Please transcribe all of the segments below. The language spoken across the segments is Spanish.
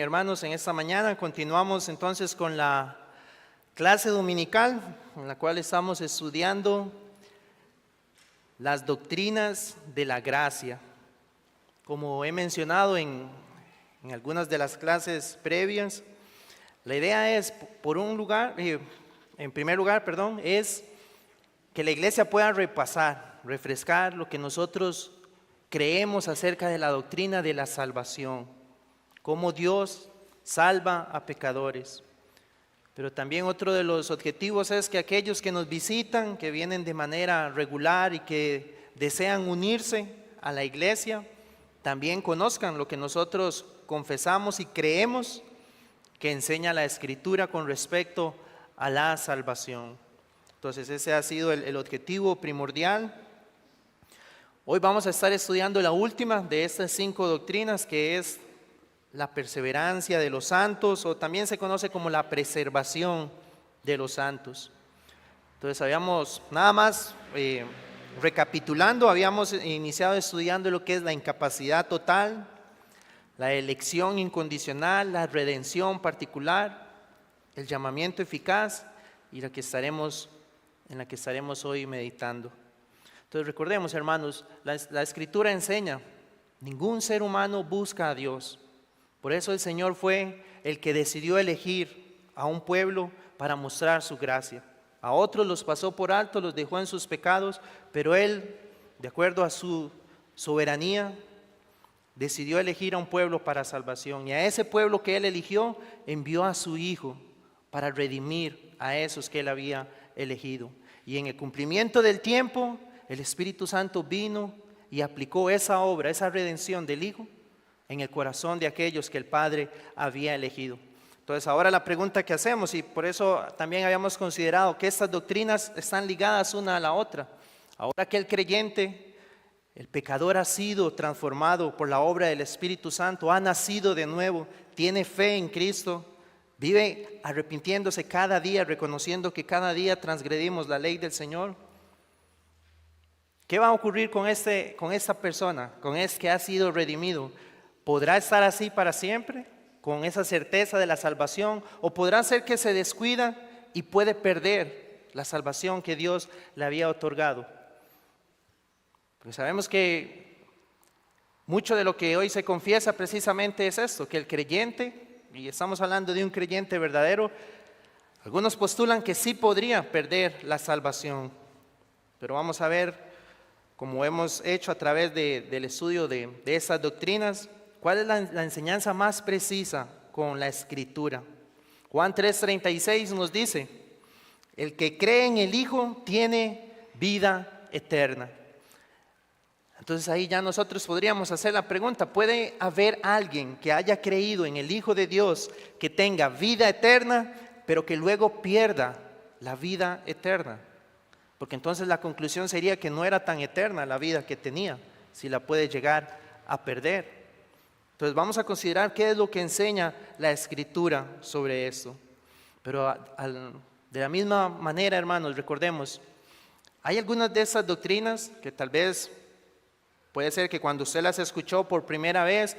hermanos, en esta mañana continuamos entonces con la clase dominical en la cual estamos estudiando las doctrinas de la gracia. Como he mencionado en algunas de las clases previas, la idea es, en primer lugar, es que la iglesia pueda refrescar lo que nosotros creemos acerca de la doctrina de la salvación, cómo Dios salva a pecadores. Pero también otro de los objetivos es que aquellos que nos visitan, que vienen de manera regular y que desean unirse a la iglesia, también conozcan lo que nosotros confesamos y creemos que enseña la Escritura con respecto a la salvación. Entonces ese ha sido el objetivo primordial. Hoy vamos a estar estudiando la última de estas 5 doctrinas, que es la perseverancia de los santos, o también se conoce como la preservación de los santos. Entonces habíamos, nada más recapitulando, habíamos iniciado estudiando lo que es la incapacidad total, la elección incondicional, la redención particular, el llamamiento eficaz y en la que estaremos hoy meditando. Entonces recordemos, hermanos, la Escritura enseña, ningún ser humano busca a Dios. Por eso el Señor fue el que decidió elegir a un pueblo para mostrar su gracia. A otros los pasó por alto, los dejó en sus pecados, pero Él, de acuerdo a su soberanía, decidió elegir a un pueblo para salvación. Y a ese pueblo que Él eligió, envió a su Hijo para redimir a esos que Él había elegido. Y en el cumplimiento del tiempo, el Espíritu Santo vino y aplicó esa obra, esa redención del Hijo, en el corazón de aquellos que el Padre había elegido. Entonces ahora la pregunta que hacemos, y por eso también habíamos considerado que estas doctrinas están ligadas una a la otra. Ahora que el creyente, el pecador, ha sido transformado por la obra del Espíritu Santo, ha nacido de nuevo, tiene fe en Cristo, vive arrepintiéndose cada día, reconociendo que cada día transgredimos la ley del Señor. ¿Qué va a ocurrir con esta persona, con este que ha sido redimido? ¿Podrá estar así para siempre, con esa certeza de la salvación? ¿O podrá ser que se descuida y puede perder la salvación que Dios le había otorgado? Porque sabemos que mucho de lo que hoy se confiesa precisamente es esto, que el creyente, y estamos hablando de un creyente verdadero, algunos postulan que sí podría perder la salvación. Pero vamos a ver, como hemos hecho a través del estudio de esas doctrinas, ¿cuál es la enseñanza más precisa con la Escritura? Juan 3:36 nos dice, el que cree en el Hijo tiene vida eterna. Entonces ahí ya nosotros podríamos hacer la pregunta, ¿puede haber alguien que haya creído en el Hijo de Dios que tenga vida eterna, pero que luego pierda la vida eterna? Porque entonces la conclusión sería que no era tan eterna la vida que tenía, si la puede llegar a perder. Entonces vamos a considerar qué es lo que enseña la Escritura sobre esto. Pero de la misma manera, hermanos, recordemos, hay algunas de esas doctrinas que tal vez puede ser que cuando usted las escuchó por primera vez,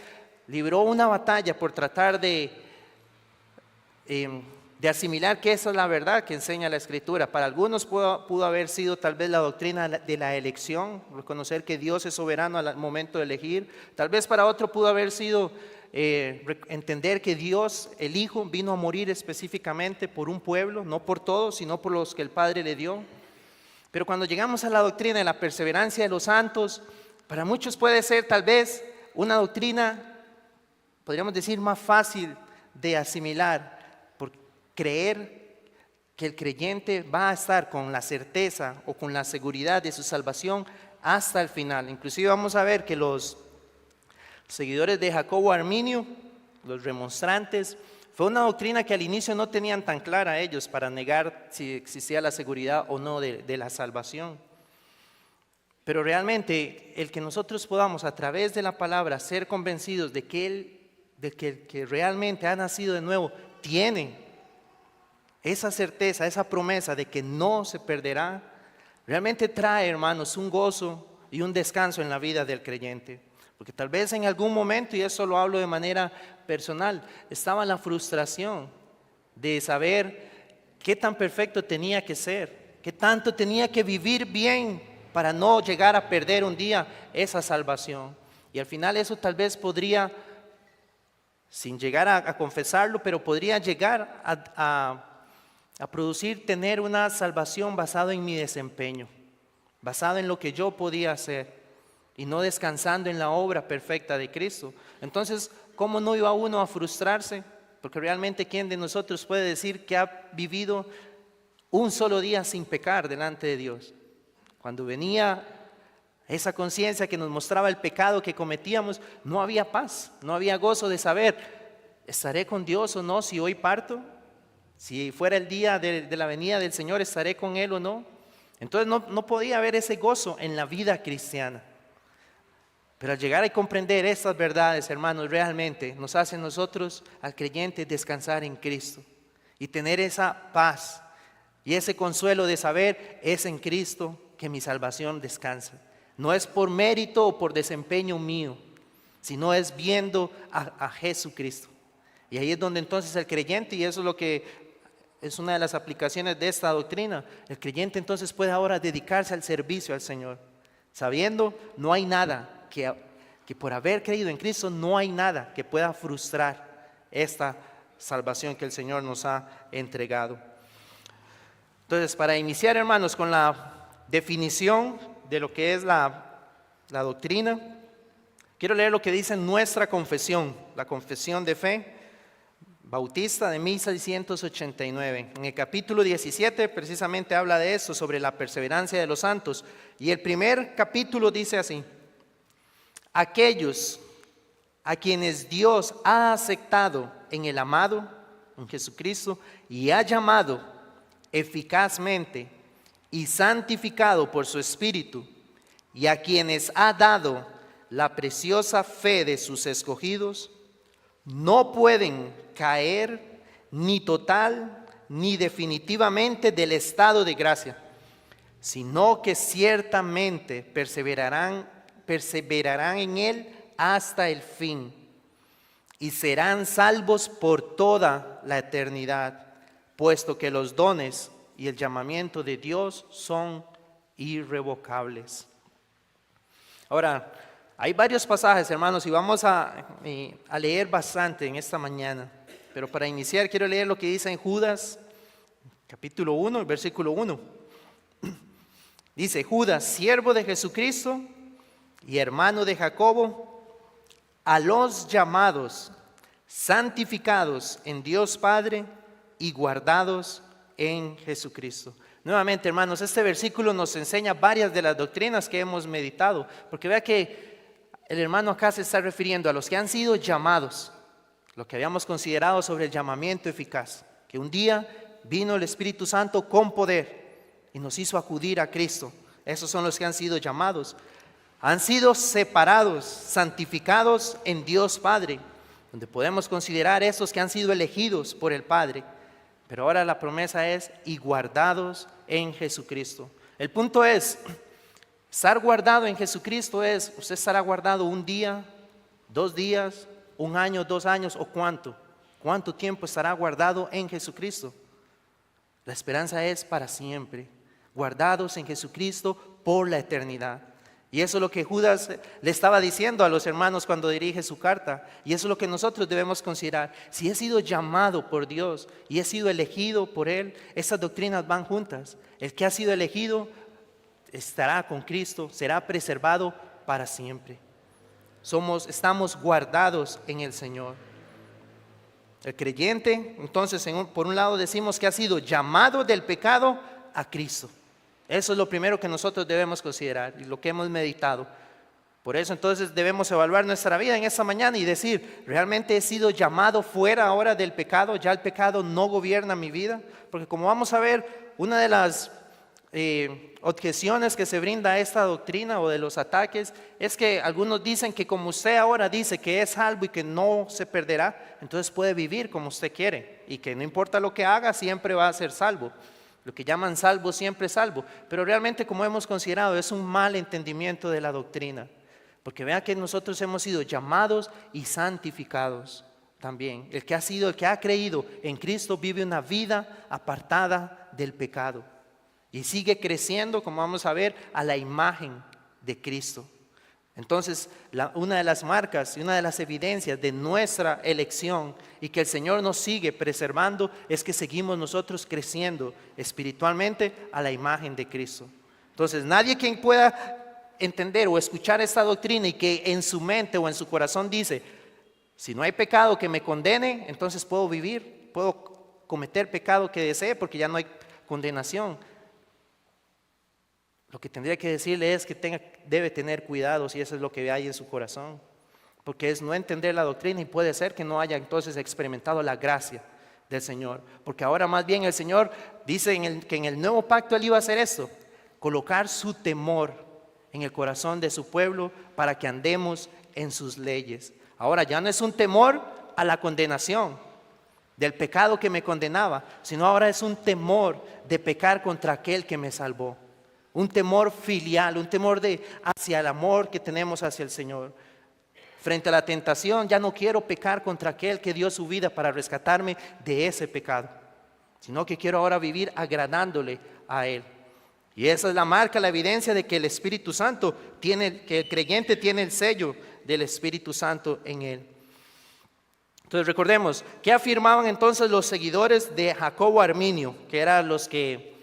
libró una batalla por tratar de asimilar que esa es la verdad que enseña la Escritura. Para algunos pudo haber sido tal vez la doctrina de la elección, reconocer que Dios es soberano al momento de elegir. Tal vez para otro pudo haber sido entender que Dios, el Hijo, vino a morir específicamente por un pueblo, no por todos, sino por los que el Padre le dio. Pero cuando llegamos a la doctrina de la perseverancia de los santos, para muchos puede ser tal vez una doctrina, podríamos decir, más fácil de asimilar, creer que el creyente va a estar con la certeza o con la seguridad de su salvación hasta el final. Inclusive vamos a ver que los seguidores de Jacobo Arminio, los remonstrantes, fue una doctrina que al inicio no tenían tan clara ellos para negar si existía la seguridad o no de la salvación. Pero realmente el que nosotros podamos a través de la palabra ser convencidos de que el que realmente ha nacido de nuevo tiene esa certeza, esa promesa de que no se perderá, realmente trae, hermanos, un gozo y un descanso en la vida del creyente. Porque tal vez en algún momento, y eso lo hablo de manera personal, estaba la frustración de saber qué tan perfecto tenía que ser, qué tanto tenía que vivir bien para no llegar a perder un día esa salvación. Y al final eso tal vez podría, sin llegar a confesarlo, pero podría llegar a producir tener una salvación basada en mi desempeño, basada en lo que yo podía hacer y no descansando en la obra perfecta de Cristo. Entonces, ¿cómo no iba uno a frustrarse? Porque realmente, ¿quién de nosotros puede decir que ha vivido un solo día sin pecar delante de Dios? Cuando venía esa conciencia que nos mostraba el pecado que cometíamos, no había paz, no había gozo de saber, ¿estaré con Dios o no si hoy parto? Si fuera el día de la venida del Señor, ¿estaré con Él o no? Entonces no podía haber ese gozo en la vida cristiana. Pero al llegar a comprender estas verdades, hermanos, realmente nos hace a nosotros, al creyente, descansar en Cristo y tener esa paz y ese consuelo de saber, es en Cristo que mi salvación descansa. No es por mérito o por desempeño mío, sino es viendo a Jesucristo. Y ahí es donde entonces el creyente, y eso es lo que es una de las aplicaciones de esta doctrina, el creyente entonces puede ahora dedicarse al servicio al Señor, sabiendo no hay nada que por haber creído en Cristo, no hay nada que pueda frustrar esta salvación que el Señor nos ha entregado. Entonces, para iniciar, hermanos, con la definición de lo que es la doctrina, quiero leer lo que dice nuestra confesión, la confesión de fe bautista de 1689. En el capítulo 17 precisamente habla de eso, sobre la perseverancia de los santos. Y el primer capítulo dice así: aquellos a quienes Dios ha aceptado en el amado, en Jesucristo, y ha llamado eficazmente y santificado por su Espíritu, y a quienes ha dado la preciosa fe de sus escogidos, no pueden caer ni total ni definitivamente del estado de gracia, sino que ciertamente perseveraran en él hasta el fin y serán salvos por toda la eternidad, puesto que los dones y el llamamiento de Dios son irrevocables. Ahora, hay varios pasajes, hermanos, y vamos a leer bastante en esta mañana. Pero para iniciar quiero leer lo que dice en Judas, capítulo 1, versículo 1. Dice: Judas, siervo de Jesucristo y hermano de Jacobo, a los llamados, santificados en Dios Padre y guardados en Jesucristo. Nuevamente, hermanos, este versículo nos enseña varias de las doctrinas que hemos meditado, porque vea que el hermano acá se está refiriendo a los que han sido llamados, lo que habíamos considerado sobre el llamamiento eficaz, que un día vino el Espíritu Santo con poder y nos hizo acudir a Cristo. Esos son los que han sido llamados. Han sido separados, santificados en Dios Padre, donde podemos considerar esos que han sido elegidos por el Padre. Pero ahora la promesa es: y guardados en Jesucristo. El punto es, estar guardado en Jesucristo es, usted estará guardado un día, 2 días, 1 año, 2 años, o ¿cuánto tiempo estará guardado en Jesucristo? La esperanza es para siempre, guardados en Jesucristo por la eternidad. Y eso es lo que Judas le estaba diciendo a los hermanos cuando dirige su carta, y eso es lo que nosotros debemos considerar. Si he sido llamado por Dios y he sido elegido por Él, esas doctrinas van juntas. El que ha sido elegido estará con Cristo, será preservado para siempre. Estamos guardados en el Señor. El creyente, entonces, por un lado decimos que ha sido llamado del pecado a Cristo. Eso es lo primero que nosotros debemos considerar y lo que hemos meditado. Por eso entonces debemos evaluar nuestra vida en esta mañana y decir: ¿realmente he sido llamado fuera ahora del pecado? ¿Ya el pecado no gobierna mi vida? Porque como vamos a ver, una de las objeciones que se brinda a esta doctrina, o de los ataques, es que algunos dicen que como usted ahora dice que es salvo y que no se perderá, entonces puede vivir como usted quiere y que no importa lo que haga, siempre va a ser salvo. Lo que llaman salvo, siempre salvo. Pero realmente, como hemos considerado, es un mal entendimiento de la doctrina. Porque vean que nosotros hemos sido llamados y santificados. también. El que ha creído en Cristo vive una vida apartada del pecado y sigue creciendo, como vamos a ver, a la imagen de Cristo. Entonces, una de las marcas y una de las evidencias de nuestra elección y que el Señor nos sigue preservando es que seguimos nosotros creciendo espiritualmente a la imagen de Cristo. Entonces, nadie quien pueda entender o escuchar esta doctrina y que en su mente o en su corazón dice, si no hay pecado que me condene, entonces puedo vivir, puedo cometer pecado que desee porque ya no hay condenación. Lo que tendría que decirle es que debe tener cuidado si eso es lo que hay en su corazón, porque es no entender la doctrina y puede ser que no haya entonces experimentado la gracia del Señor, porque ahora más bien el Señor dice que en el nuevo pacto Él iba a hacer esto, colocar su temor en el corazón de su pueblo para que andemos en sus leyes. Ahora ya no es un temor a la condenación del pecado que me condenaba, sino ahora es un temor de pecar contra aquel que me salvó. Un temor filial, un temor hacia el amor que tenemos hacia el Señor. Frente a la tentación, ya no quiero pecar contra aquel que dio su vida para rescatarme de ese pecado, sino que quiero ahora vivir agradándole a Él. Y esa es la marca, la evidencia de que el Espíritu Santo que el creyente tiene el sello del Espíritu Santo en él. Entonces recordemos, ¿qué afirmaban entonces los seguidores de Jacobo Arminio? Que eran los que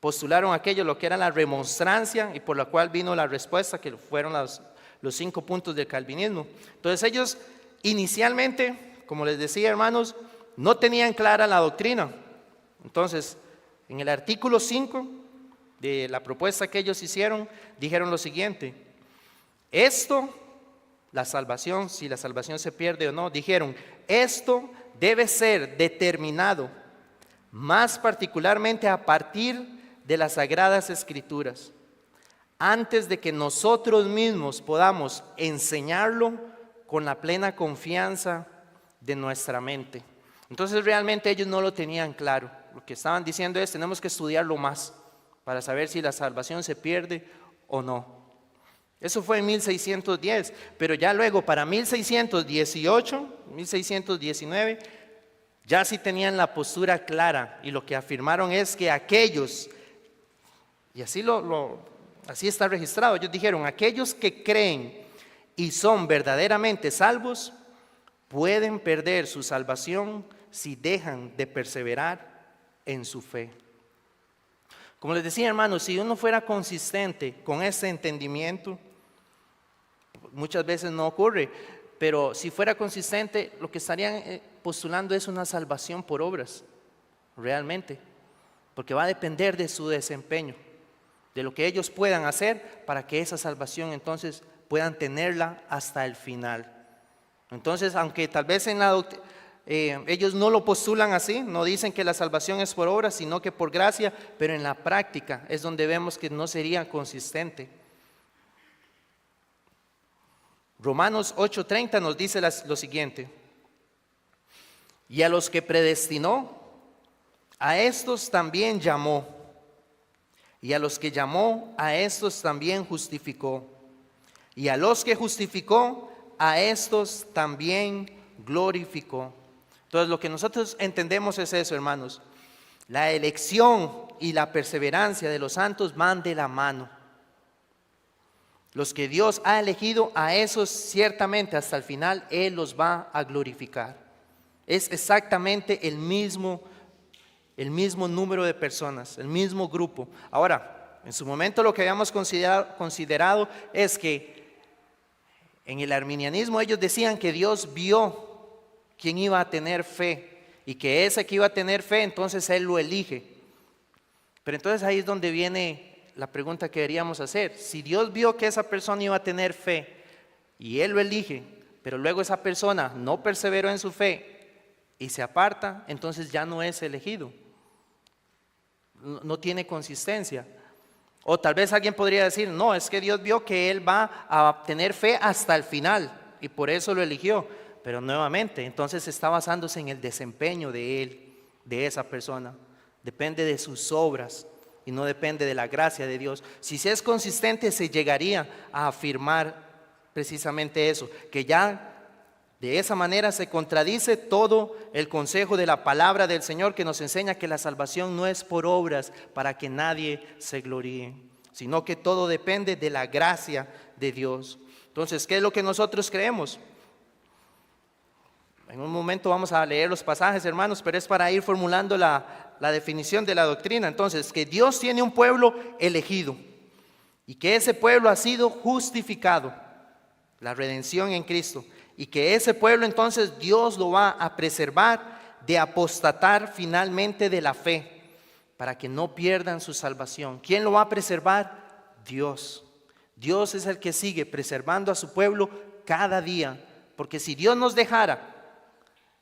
postularon aquello, lo que era la remonstrancia y por la cual vino la respuesta, que fueron los 5 puntos del calvinismo. Entonces ellos inicialmente, como les decía hermanos, no tenían clara la doctrina. Entonces, en el artículo 5 de la propuesta que ellos hicieron, dijeron lo siguiente: esto, la salvación, si la salvación se pierde o no, dijeron, esto debe ser determinado más particularmente a partir de las Sagradas Escrituras, antes de que nosotros mismos podamos enseñarlo con la plena confianza de nuestra mente. Entonces realmente ellos no lo tenían claro. Lo que estaban diciendo es, tenemos que estudiarlo más para saber si la salvación se pierde o no. Eso fue en 1610, pero ya luego para 1618, 1619, ya sí tenían la postura clara y lo que afirmaron es que aquellos, y así está registrado, ellos dijeron, aquellos que creen y son verdaderamente salvos, pueden perder su salvación si dejan de perseverar en su fe. Como les decía hermanos, si uno fuera consistente con ese entendimiento, muchas veces no ocurre, pero si fuera consistente, lo que estarían postulando es una salvación por obras, realmente, porque va a depender de su desempeño, de lo que ellos puedan hacer para que esa salvación entonces puedan tenerla hasta el final. Entonces, aunque tal vez en la ellos no lo postulan así, no dicen que la salvación es por obras, sino que por gracia, pero en la práctica es donde vemos que no sería consistente. Romanos 8:30 nos dice lo siguiente: y a los que predestinó, a estos también llamó, y a los que llamó, a estos también justificó, y a los que justificó, a estos también glorificó. Entonces lo que nosotros entendemos es eso, hermanos: la elección y la perseverancia de los santos van de la mano. Los que Dios ha elegido, a esos ciertamente hasta el final Él los va a glorificar. Es exactamente el mismo número de personas, el mismo grupo. Ahora, en su momento lo que habíamos considerado es que en el arminianismo ellos decían que Dios vio quién iba a tener fe y que ese que iba a tener fe, entonces Él lo elige. Pero entonces ahí es donde viene la pregunta que deberíamos hacer. Si Dios vio que esa persona iba a tener fe y Él lo elige, pero luego esa persona no perseveró en su fe y se aparta, entonces ya no es elegido. No tiene consistencia. O tal vez alguien podría decir, no, es que Dios vio que Él va a tener fe hasta el final y por eso lo eligió. Pero nuevamente, entonces está basándose en el desempeño de Él, de esa persona. Depende de sus obras y no depende de la gracia de Dios. Si se es consistente, se llegaría a afirmar precisamente eso, que ya De esa manera se contradice todo el consejo de la palabra del Señor, que nos enseña que la salvación no es por obras para que nadie se gloríe, sino que todo depende de la gracia de Dios. Entonces, ¿qué es lo que nosotros creemos? En un momento vamos a leer los pasajes, hermanos, pero es para ir formulando la definición de la doctrina. Entonces, que Dios tiene un pueblo elegido y que ese pueblo ha sido justificado, la redención en Cristo, y que ese pueblo entonces Dios lo va a preservar de apostatar finalmente de la fe, para que no pierdan su salvación. ¿Quién lo va a preservar? Dios. Dios es el que sigue preservando a su pueblo cada día, porque si Dios nos dejara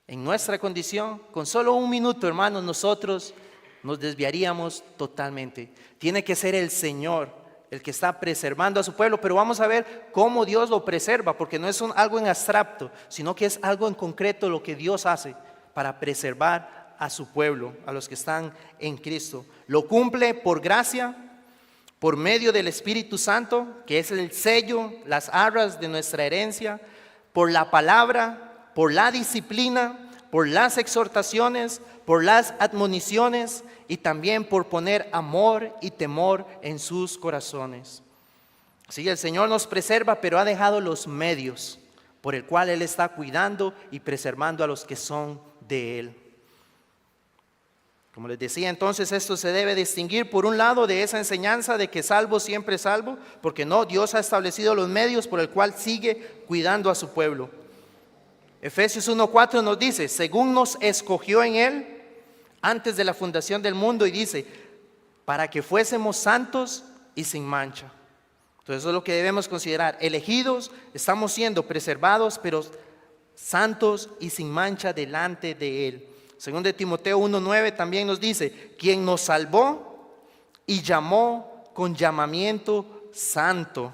en nuestra condición, con solo un minuto, hermanos, nosotros nos desviaríamos totalmente. Tiene que ser el Señor el que está preservando a su pueblo, pero vamos a ver cómo Dios lo preserva, porque no es algo en abstracto, sino que es algo en concreto lo que Dios hace para preservar a su pueblo, a los que están en Cristo. Lo cumple por gracia, por medio del Espíritu Santo, que es el sello, las arras de nuestra herencia, por la palabra, por la disciplina, por las exhortaciones, por las admoniciones y también por poner amor y temor en sus corazones. Así el Señor nos preserva, pero ha dejado los medios por el cual Él está cuidando y preservando a los que son de Él. Como les decía, entonces esto se debe distinguir por un lado de esa enseñanza de que salvo siempre salvo, porque no, Dios ha establecido los medios por el cual sigue cuidando a su pueblo. Efesios 1:4 nos dice, según nos escogió en Él antes de la fundación del mundo, y dice, para que fuésemos santos y sin mancha. Entonces eso es lo que debemos considerar, elegidos, estamos siendo preservados, pero santos y sin mancha delante de Él. Según de Timoteo 1:9 también nos dice, quien nos salvó y llamó con llamamiento santo.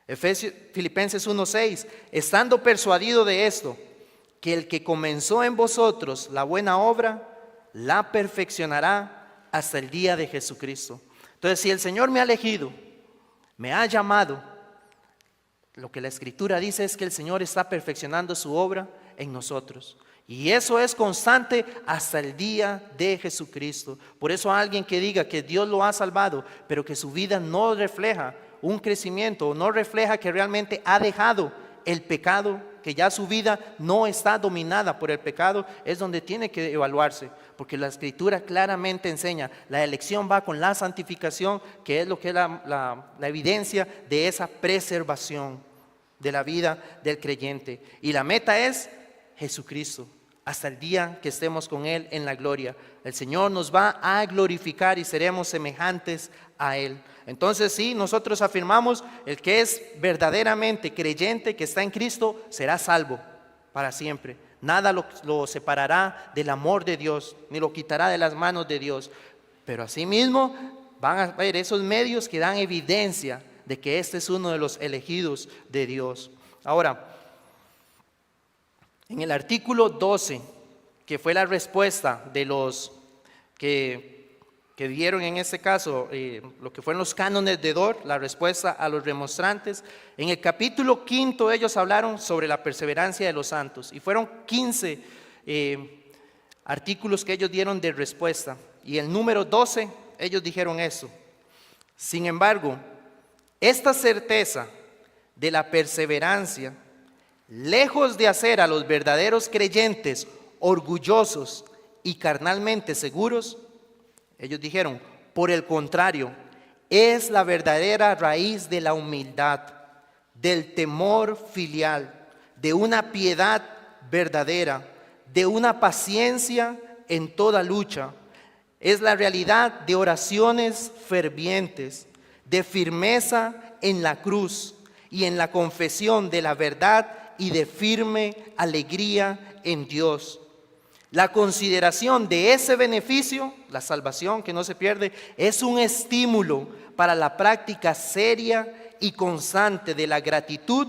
Filipenses 1:6, estando persuadido de esto, que el que comenzó en vosotros la buena obra, la perfeccionará hasta el día de Jesucristo. Entonces, si el Señor me ha elegido, me ha llamado, lo que la Escritura dice es que el Señor está perfeccionando su obra en nosotros. Y eso es constante hasta el día de Jesucristo. Por eso alguien que diga que Dios lo ha salvado, pero que su vida no refleja un crecimiento, no refleja que realmente ha dejado el pecado, que ya su vida no está dominada por el pecado, es donde tiene que evaluarse, porque la Escritura claramente enseña, la elección va con la santificación, que es lo que es la evidencia de esa preservación de la vida del creyente. Y la meta es Jesucristo, hasta el día que estemos con Él en la gloria. El Señor nos va a glorificar y seremos semejantes a Él. Entonces sí, nosotros afirmamos, el que es verdaderamente creyente, que está en Cristo, será salvo para siempre. Nada lo separará del amor de Dios, ni lo quitará de las manos de Dios. Pero asimismo van a ver esos medios que dan evidencia de que este es uno de los elegidos de Dios. Ahora, en el artículo 12, que fue la respuesta de los que dieron en este caso lo que fueron los cánones de Dort, la respuesta a los remonstrantes, en el capítulo 5 ellos hablaron sobre la perseverancia de los santos y fueron 15 artículos que ellos dieron de respuesta, y el número 12 ellos dijeron eso. Sin embargo, esta certeza de la perseverancia, lejos de hacer a los verdaderos creyentes orgullosos y carnalmente seguros, ellos dijeron, por el contrario, es la verdadera raíz de la humildad, del temor filial, de una piedad verdadera, de una paciencia en toda lucha. Es la realidad de oraciones fervientes, de firmeza en la cruz y en la confesión de la verdad y de firme alegría en Dios. La consideración de ese beneficio, la salvación que no se pierde, es un estímulo para la práctica seria y constante de la gratitud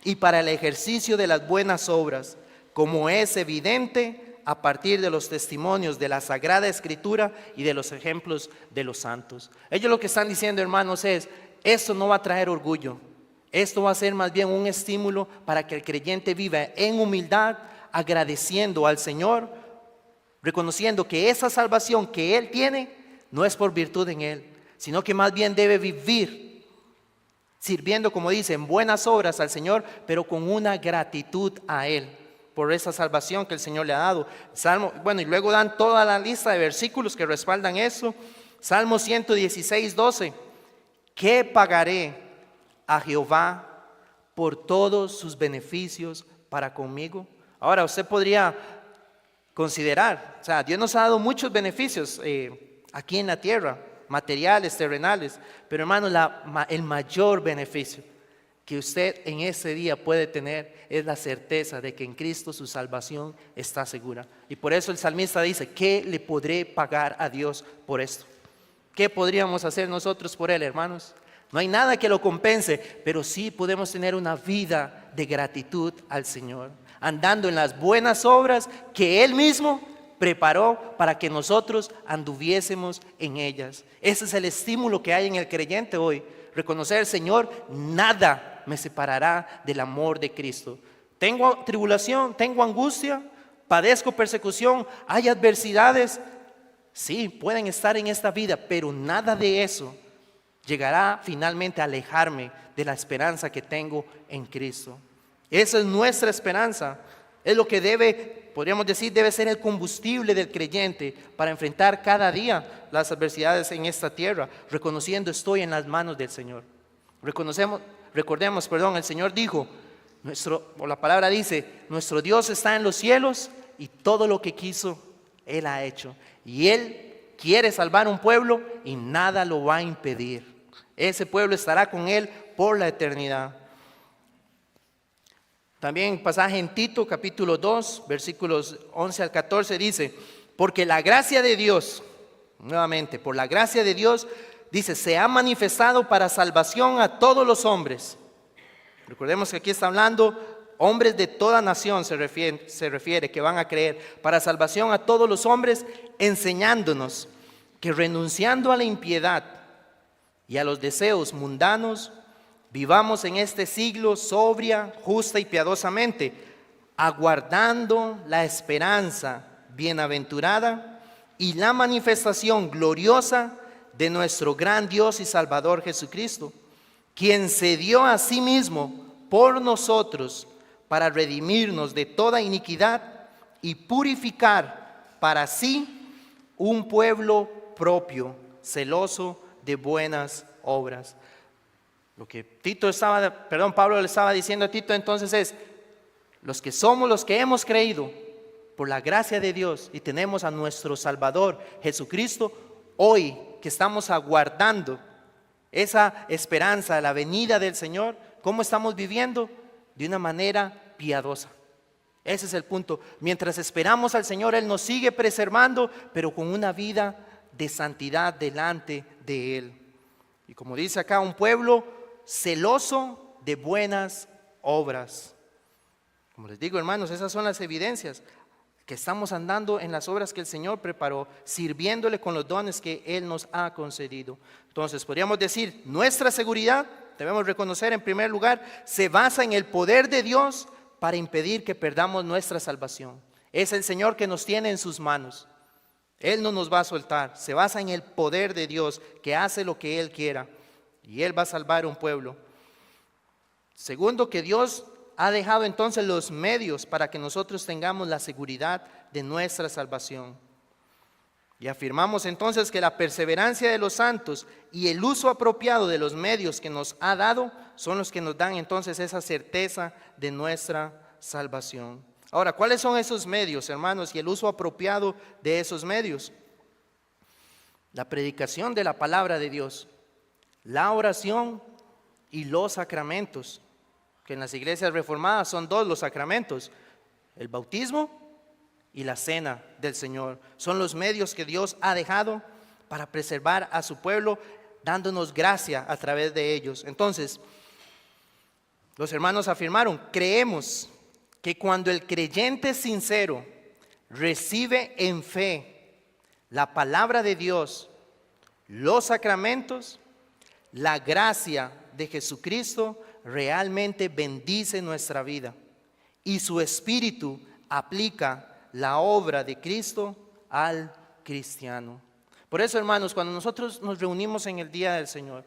y para el ejercicio de las buenas obras, como es evidente a partir de los testimonios de la Sagrada Escritura y de los ejemplos de los santos. Ellos lo que están diciendo, hermanos, es, esto no va a traer orgullo, Esto va a ser más bien un estímulo para que el creyente viva en humildad, agradeciendo al Señor, reconociendo que esa salvación que Él tiene no es por virtud en Él, sino que más bien debe vivir sirviendo, como dice, en buenas obras al Señor, pero con una gratitud a Él por esa salvación que el Señor le ha dado. Y luego dan toda la lista de versículos que respaldan eso. Salmo 116, 12. ¿Qué pagaré a Jehová por todos sus beneficios para conmigo? Ahora usted podría considerar, o sea, Dios nos ha dado muchos beneficios aquí en la tierra, materiales, terrenales, pero hermano, el mayor beneficio que usted en ese día puede tener es la certeza de que en Cristo su salvación está segura. Y por eso el salmista dice: ¿qué le podré pagar a Dios por esto? ¿Qué podríamos hacer nosotros por Él, hermanos? No hay nada que lo compense, pero sí podemos tener una vida de gratitud al Señor, andando en las buenas obras que Él mismo preparó para que nosotros anduviésemos en ellas. Ese es el estímulo que hay en el creyente hoy. Reconocer: Señor, nada me separará del amor de Cristo. Tengo tribulación, tengo angustia, padezco persecución, hay adversidades. Sí, pueden estar en esta vida, pero nada de eso llegará finalmente a alejarme de la esperanza que tengo en Cristo. Esa es nuestra esperanza. Es lo que podríamos decir, debe ser el combustible del creyente para enfrentar cada día las adversidades en esta tierra, reconociendo: estoy en las manos del Señor. Recordemos, el Señor dijo, la palabra dice: nuestro Dios está en los cielos y todo lo que quiso Él ha hecho. Y Él quiere salvar un pueblo y nada lo va a impedir. Ese pueblo estará con Él por la eternidad. También pasaje en Tito capítulo 2, versículos 11 al 14 dice: porque la gracia de Dios, nuevamente, por la gracia de Dios, dice, se ha manifestado para salvación a todos los hombres. Recordemos que aquí está hablando hombres de toda nación, se refiere que van a creer, para salvación a todos los hombres, enseñándonos que renunciando a la impiedad y a los deseos mundanos, vivamos en este siglo sobria, justa y piadosamente, aguardando la esperanza bienaventurada y la manifestación gloriosa de nuestro gran Dios y Salvador Jesucristo, quien se dio a sí mismo por nosotros para redimirnos de toda iniquidad y purificar para sí un pueblo propio, celoso de buenas obras. Lo que Pablo le estaba diciendo a Tito entonces es: los que hemos creído por la gracia de Dios y tenemos a nuestro Salvador Jesucristo, hoy que estamos aguardando esa esperanza, la venida del Señor, ¿cómo estamos viviendo? De una manera piadosa. Ese es el punto. Mientras esperamos al Señor, Él nos sigue preservando, pero con una vida de santidad delante de Él. Y como dice acá, un pueblo celoso de buenas obras. Como les digo, hermanos, esas son las evidencias que estamos andando en las obras que el Señor preparó, sirviéndole con los dones que Él nos ha concedido. Entonces, podríamos decir, nuestra seguridad, debemos reconocer en primer lugar, se basa en el poder de Dios para impedir que perdamos nuestra salvación. Es el Señor que nos tiene en sus manos. Él no nos va a soltar. Se basa en el poder de Dios que hace lo que Él quiera. Y Él va a salvar un pueblo. Segundo, que Dios ha dejado entonces los medios para que nosotros tengamos la seguridad de nuestra salvación. Y afirmamos entonces que la perseverancia de los santos y el uso apropiado de los medios que nos ha dado son los que nos dan entonces esa certeza de nuestra salvación. Ahora, ¿cuáles son esos medios, hermanos, y el uso apropiado de esos medios? La predicación de la palabra de Dios, la oración y los sacramentos, que en las iglesias reformadas son dos los sacramentos: el bautismo y la cena del Señor. Son los medios que Dios ha dejado para preservar a su pueblo, dándonos gracia a través de ellos. Entonces, los hermanos afirmaron: creemos que cuando el creyente sincero recibe en fe la palabra de Dios, los sacramentos, la gracia de Jesucristo realmente bendice nuestra vida y su Espíritu aplica la obra de Cristo al cristiano. Por eso, hermanos, cuando nosotros nos reunimos en el día del Señor,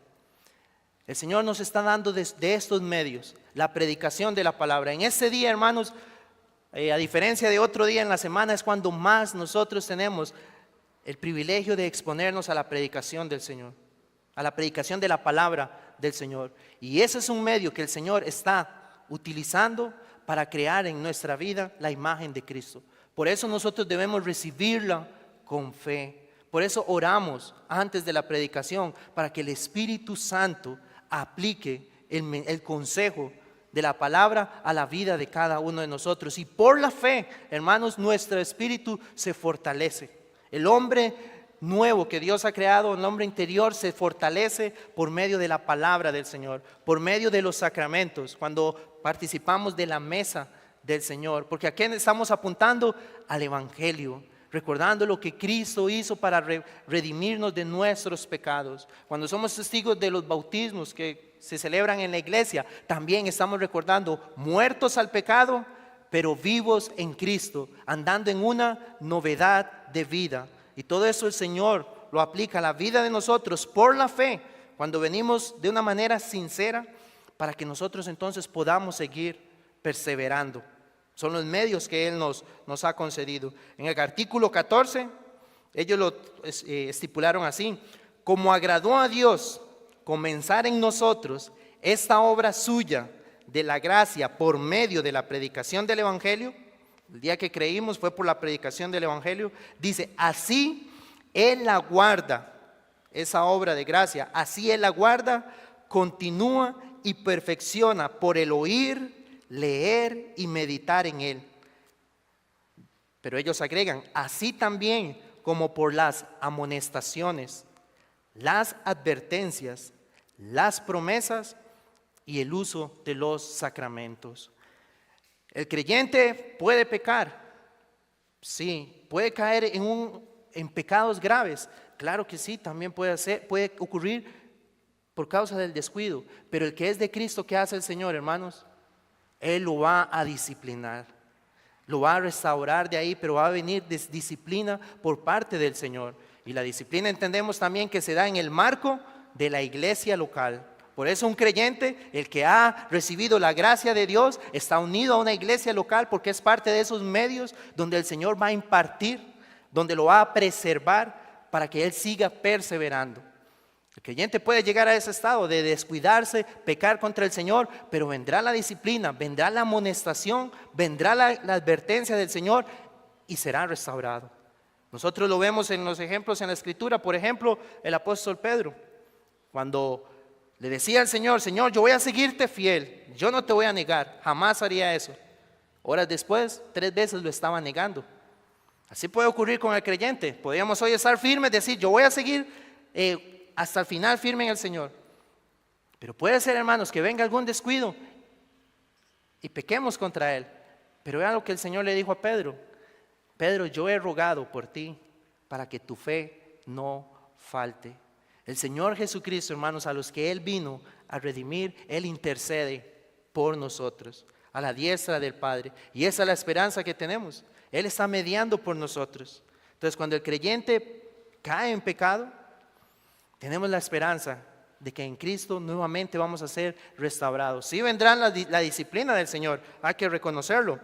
el Señor nos está dando de estos medios la predicación de la palabra. En este día, hermanos, a diferencia de otro día en la semana, es cuando más nosotros tenemos el privilegio de exponernos a la predicación del Señor, a la predicación de la palabra del Señor. Y ese es un medio que el Señor está utilizando para crear en nuestra vida la imagen de Cristo. Por eso nosotros debemos recibirla con fe. Por eso oramos antes de la predicación, para que el Espíritu Santo aplique el consejo de la palabra a la vida de cada uno de nosotros. Y por la fe, hermanos, nuestro espíritu se fortalece. El hombre nuevo que Dios ha creado, el hombre interior, se fortalece por medio de la palabra del Señor, por medio de los sacramentos, cuando participamos de la mesa del Señor. Porque aquí estamos apuntando al Evangelio, recordando lo que Cristo hizo para redimirnos de nuestros pecados. Cuando somos testigos de los bautismos que se celebran en la iglesia, también estamos recordando, muertos al pecado, pero vivos en Cristo, andando en una novedad de vida. Y todo eso el Señor lo aplica a la vida de nosotros por la fe, cuando venimos de una manera sincera, para que nosotros entonces podamos seguir perseverando. Son los medios que Él nos ha concedido. En el artículo 14, ellos lo estipularon así: como agradó a Dios comenzar en nosotros esta obra suya de la gracia por medio de la predicación del Evangelio. El día que creímos fue por la predicación del Evangelio. Dice, así Él la guarda, esa obra de gracia, así Él la guarda, continúa y perfecciona por el oír, leer y meditar en Él. Pero ellos agregan, así también como por las amonestaciones, las advertencias, las promesas y el uso de los sacramentos. El creyente puede pecar, sí, puede caer en pecados graves, claro que sí, también puede ocurrir por causa del descuido, pero el que es de Cristo, ¿qué hace el Señor, hermanos? Él lo va a disciplinar, lo va a restaurar de ahí, pero va a venir disciplina por parte del Señor. Y la disciplina entendemos también que se da en el marco de la iglesia local. Por eso un creyente, el que ha recibido la gracia de Dios, está unido a una iglesia local, porque es parte de esos medios donde el Señor va a impartir, donde lo va a preservar para que Él siga perseverando. El creyente puede llegar a ese estado de descuidarse, pecar contra el Señor, pero vendrá la disciplina, vendrá la amonestación, vendrá la advertencia del Señor y será restaurado. Nosotros lo vemos en los ejemplos en la Escritura. Por ejemplo, el apóstol Pedro, cuando le decía al Señor, Señor, yo voy a seguirte fiel, yo no te voy a negar, jamás haría eso. Horas después, 3 veces lo estaba negando. Así puede ocurrir con el creyente. Podríamos hoy estar firmes, decir, yo voy a seguir hasta el final firme en el Señor. Pero puede ser, hermanos, que venga algún descuido y pequemos contra Él. Pero vean lo que el Señor le dijo a Pedro. Pedro, yo he rogado por ti para que tu fe no falte. El Señor Jesucristo, hermanos, a los que Él vino a redimir, Él intercede por nosotros, a la diestra del Padre. Y esa es la esperanza que tenemos. Él está mediando por nosotros. Entonces, cuando el creyente cae en pecado, tenemos la esperanza de que en Cristo nuevamente vamos a ser restaurados. Sí vendrá la disciplina del Señor, hay que reconocerlo.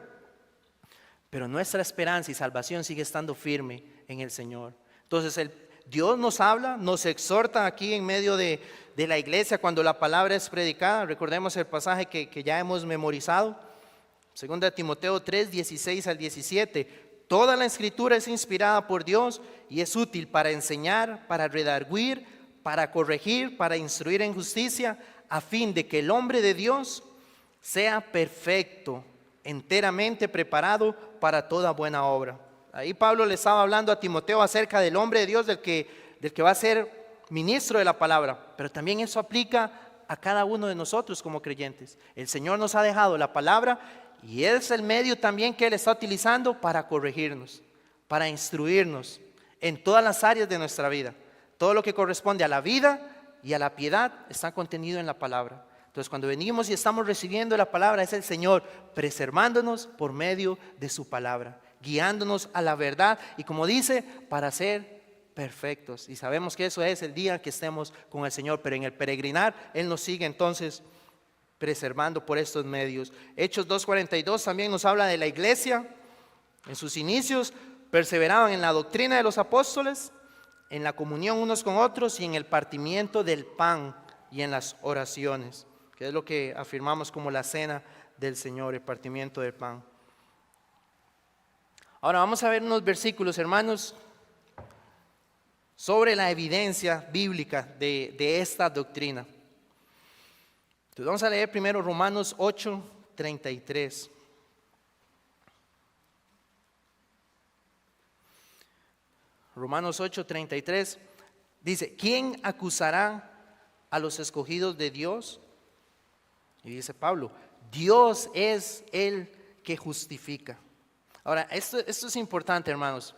Pero nuestra esperanza y salvación sigue estando firme en el Señor. Entonces Dios nos habla, nos exhorta aquí en medio de la iglesia cuando la palabra es predicada. Recordemos el pasaje que ya hemos memorizado. 2 Timoteo 3, 16 al 17. Toda la escritura es inspirada por Dios y es útil para enseñar, para redarguir, para corregir, para instruir en justicia, a fin de que el hombre de Dios sea perfecto, enteramente preparado para toda buena obra. Ahí Pablo le estaba hablando a Timoteo acerca del hombre de Dios, del que va a ser ministro de la palabra, pero también eso aplica a cada uno de nosotros como creyentes. El Señor nos ha dejado la palabra y es el medio también que Él está utilizando para corregirnos, para instruirnos en todas las áreas de nuestra vida. Todo lo que corresponde a la vida y a la piedad está contenido en la palabra. Entonces, cuando venimos y estamos recibiendo la palabra, es el Señor preservándonos por medio de su palabra, guiándonos a la verdad y, como dice, para ser perfectos. Y sabemos que eso es el día que estemos con el Señor, pero en el peregrinar Él nos sigue entonces preservando por estos medios. Hechos 2:42 también nos habla de la iglesia. En sus inicios perseveraban en la doctrina de los apóstoles, en la comunión unos con otros y en el partimiento del pan y en las oraciones, que es lo que afirmamos como la cena del Señor, el partimiento del pan. Ahora vamos a ver unos versículos, hermanos, sobre la evidencia bíblica de esta doctrina. Entonces vamos a leer primero Romanos 8:33. Romanos 8:33 dice: ¿quién acusará a los escogidos de Dios? Y dice Pablo: Dios es el que justifica. Ahora, esto es importante, hermanos,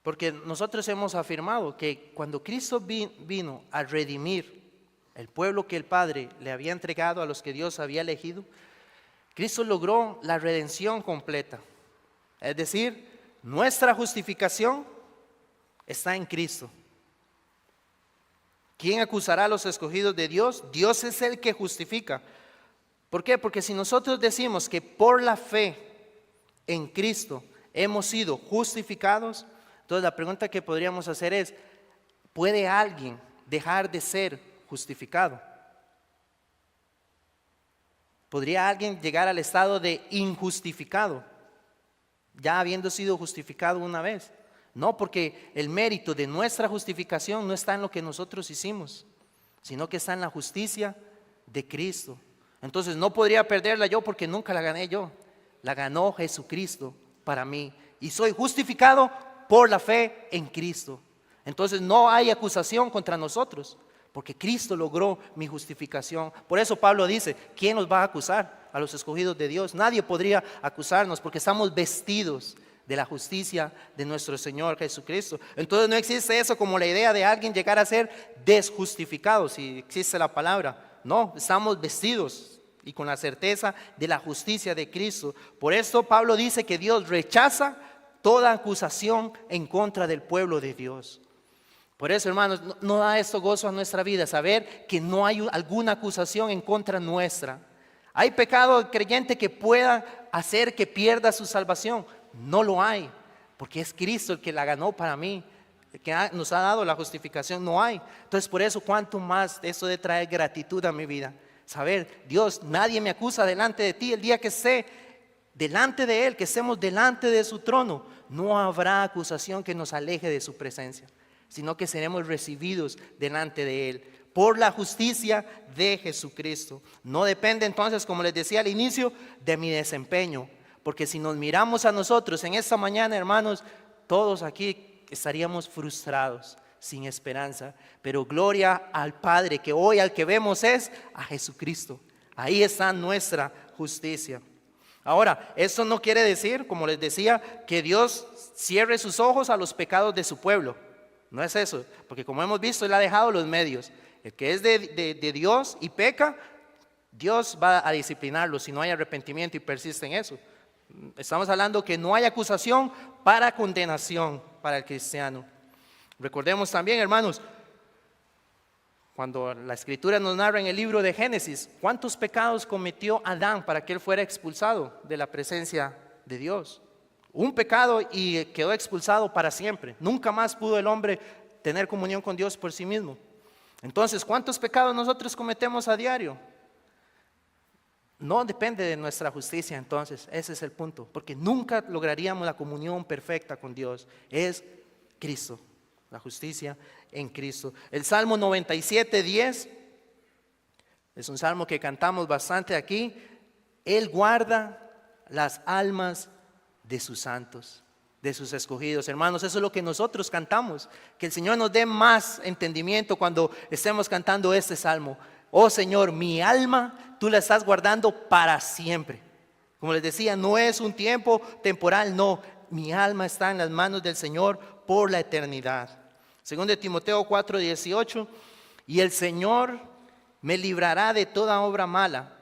porque nosotros hemos afirmado que cuando Cristo vino a redimir el pueblo que el Padre le había entregado a los que Dios había elegido, Cristo logró la redención completa. Es decir, nuestra justificación está en Cristo. ¿Quién acusará a los escogidos de Dios? Dios es el que justifica. ¿Por qué? Porque si nosotros decimos que por la fe en Cristo hemos sido justificados, entonces la pregunta que podríamos hacer es: ¿puede alguien dejar de ser justificado? ¿Podría alguien llegar al estado de injustificado, ya habiendo sido justificado una vez? No, porque el mérito de nuestra justificación no está en lo que nosotros hicimos, sino que está en la justicia de Cristo. Entonces no podría perderla yo porque nunca la gané yo, la ganó Jesucristo para mí y soy justificado por la fe en Cristo. Entonces no hay acusación contra nosotros, porque Cristo logró mi justificación. Por eso Pablo dice: ¿quién nos va a acusar? A los escogidos de Dios. Nadie podría acusarnos porque estamos vestidos de la justicia de nuestro Señor Jesucristo. Entonces no existe eso como la idea de alguien llegar a ser desjustificado, si existe la palabra. No, estamos vestidos y con la certeza de la justicia de Cristo. Por eso Pablo dice que Dios rechaza toda acusación en contra del pueblo de Dios. Por eso, hermanos, no da esto gozo a nuestra vida, saber que no hay alguna acusación en contra nuestra. ¿Hay pecado creyente que pueda hacer que pierda su salvación? No lo hay, porque es Cristo el que la ganó para mí, el que nos ha dado la justificación. No hay. Entonces, por eso, cuánto más eso de traer gratitud a mi vida. Saber: Dios, nadie me acusa delante de ti. El día que esté delante de Él, que estemos delante de su trono, no habrá acusación que nos aleje de su presencia, sino que seremos recibidos delante de Él por la justicia de Jesucristo. No depende entonces, como les decía al inicio, de mi desempeño, porque si nos miramos a nosotros en esta mañana, hermanos, todos aquí estaríamos frustrados, sin esperanza. Pero gloria al Padre, que hoy al que vemos es a Jesucristo. Ahí está nuestra justicia. Ahora, esto no quiere decir, como les decía, que Dios cierre sus ojos a los pecados de su pueblo. No es eso, porque como hemos visto, Él ha dejado los medios. El que es de Dios y peca, Dios va a disciplinarlo si no hay arrepentimiento y persiste en eso. Estamos hablando que no hay acusación para condenación para el cristiano. Recordemos también, hermanos, cuando la Escritura nos narra en el libro de Génesis, ¿cuántos pecados cometió Adán para que él fuera expulsado de la presencia de Dios? Un pecado y quedó expulsado para siempre. Nunca más pudo el hombre tener comunión con Dios por sí mismo. Entonces, ¿cuántos pecados nosotros cometemos a diario? No depende de nuestra justicia, entonces, ese es el punto, porque nunca lograríamos la comunión perfecta con Dios. Es Cristo, la justicia en Cristo. El Salmo 97:10 es un salmo que cantamos bastante aquí. Él guarda las almas de sus santos, de sus escogidos. Hermanos, eso es lo que nosotros cantamos. Que el Señor nos dé más entendimiento cuando estemos cantando este salmo. Oh Señor, mi alma tú la estás guardando para siempre. Como les decía, no es un tiempo temporal, no. Mi alma está en las manos del Señor por la eternidad. Segundo de Timoteo 4:18 Y el Señor me librará de toda obra mala.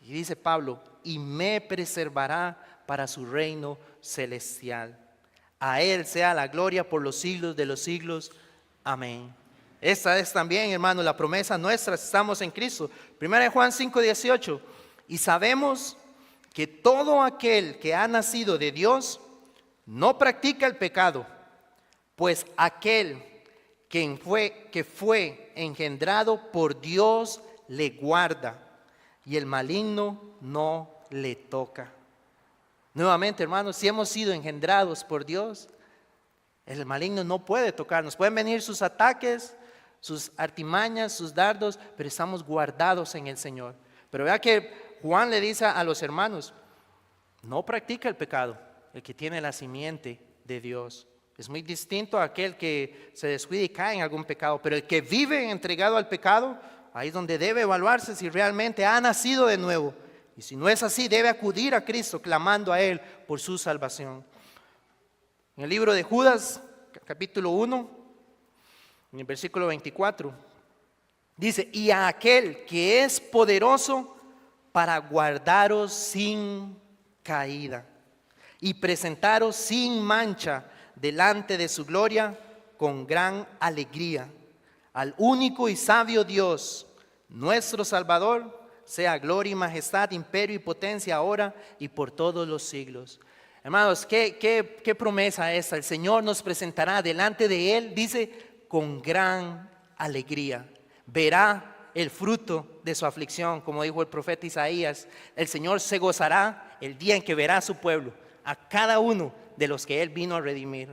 Y dice Pablo, y me preservará para su reino celestial. A Él sea la gloria por los siglos de los siglos. Amén. Esta es también, hermano, la promesa nuestra, estamos en Cristo. 1 Juan 5:18. Y sabemos que todo aquel que ha nacido de Dios no practica el pecado, pues aquel que fue engendrado por Dios le guarda, y el maligno no le toca. Nuevamente, hermanos, si hemos sido engendrados por Dios, el maligno no puede tocarnos. Pueden venir sus ataques, sus artimañas, sus dardos, pero estamos guardados en el Señor. Pero vea que Juan le dice a los hermanos, no practica el pecado el que tiene la simiente de Dios. Es muy distinto a aquel que se descuida y cae en algún pecado, pero el que vive entregado al pecado, ahí es donde debe evaluarse si realmente ha nacido de nuevo. Y si no es así, debe acudir a Cristo clamando a Él por su salvación. En el libro de Judas, capítulo 1, en el versículo 24, dice, y a aquel que es poderoso para guardaros sin caída y presentaros sin mancha delante de su gloria con gran alegría. Al único y sabio Dios, nuestro Salvador, sea gloria y majestad, imperio y potencia ahora y por todos los siglos. Hermanos, ¿qué promesa esta? El Señor nos presentará delante de Él, dice, con gran alegría. Verá el fruto de su aflicción, como dijo el profeta Isaías. El Señor se gozará el día en que verá a su pueblo, a cada uno de los que Él vino a redimir,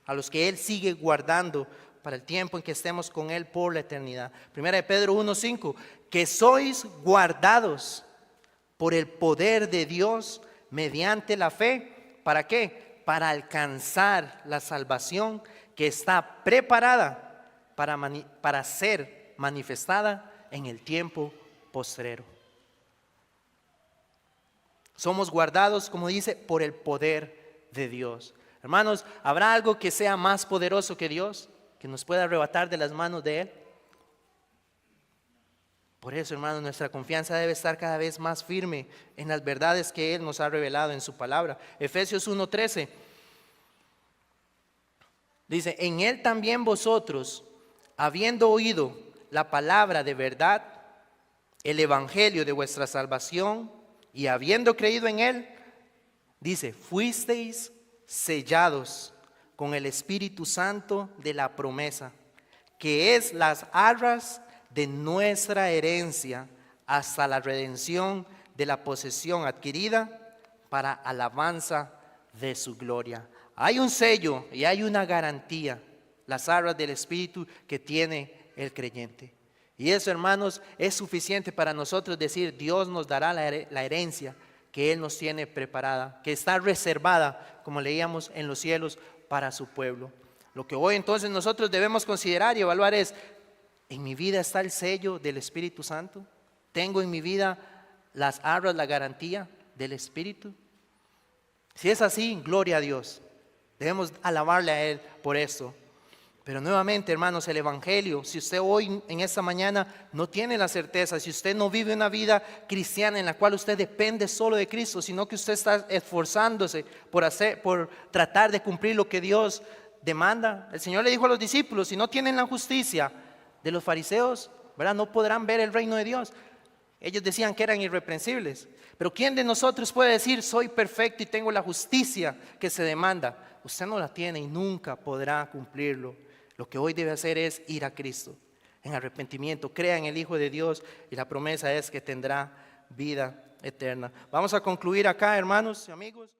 a los que Él sigue guardando para el tiempo en que estemos con Él por la eternidad. Primera de Pedro 1:5, que sois guardados por el poder de Dios mediante la fe. ¿Para qué? Para alcanzar la salvación que está preparada para ser manifestada en el tiempo postrero. Somos guardados, como dice, por el poder de Dios. Hermanos, ¿habrá algo que sea más poderoso que Dios, que nos pueda arrebatar de las manos de Él? Por eso, hermanos, nuestra confianza debe estar cada vez más firme en las verdades que Él nos ha revelado en su palabra. Efesios 1:13 dice, en Él también vosotros, habiendo oído la palabra de verdad, el evangelio de vuestra salvación, y habiendo creído en Él, dice, fuisteis sellados con el Espíritu Santo de la promesa, que es las arras de nuestra herencia hasta la redención de la posesión adquirida para alabanza de su gloria. Hay un sello y hay una garantía, las arras del Espíritu que tiene el creyente. Y eso, hermanos, es suficiente para nosotros decir, Dios nos dará la herencia que Él nos tiene preparada, que está reservada, como leíamos, en los cielos para su pueblo. Lo que hoy entonces nosotros debemos considerar y evaluar es, ¿en mi vida está el sello del Espíritu Santo? ¿Tengo en mi vida las arras, la garantía del Espíritu? Si es así, gloria a Dios. Debemos alabarle a Él por esto. Pero nuevamente, hermanos, el Evangelio, si usted hoy en esta mañana no tiene la certeza, si usted no vive una vida cristiana en la cual usted depende solo de Cristo, sino que usted está esforzándose por tratar de cumplir lo que Dios demanda. El Señor le dijo a los discípulos, si no tienen la justicia de los fariseos, ¿verdad?, no podrán ver el reino de Dios. Ellos decían que eran irreprensibles. Pero ¿quién de nosotros puede decir, soy perfecto y tengo la justicia que se demanda? Usted no la tiene y nunca podrá cumplirlo. Lo que hoy debe hacer es ir a Cristo en arrepentimiento, crea en el Hijo de Dios y la promesa es que tendrá vida eterna. Vamos a concluir acá, hermanos y amigos.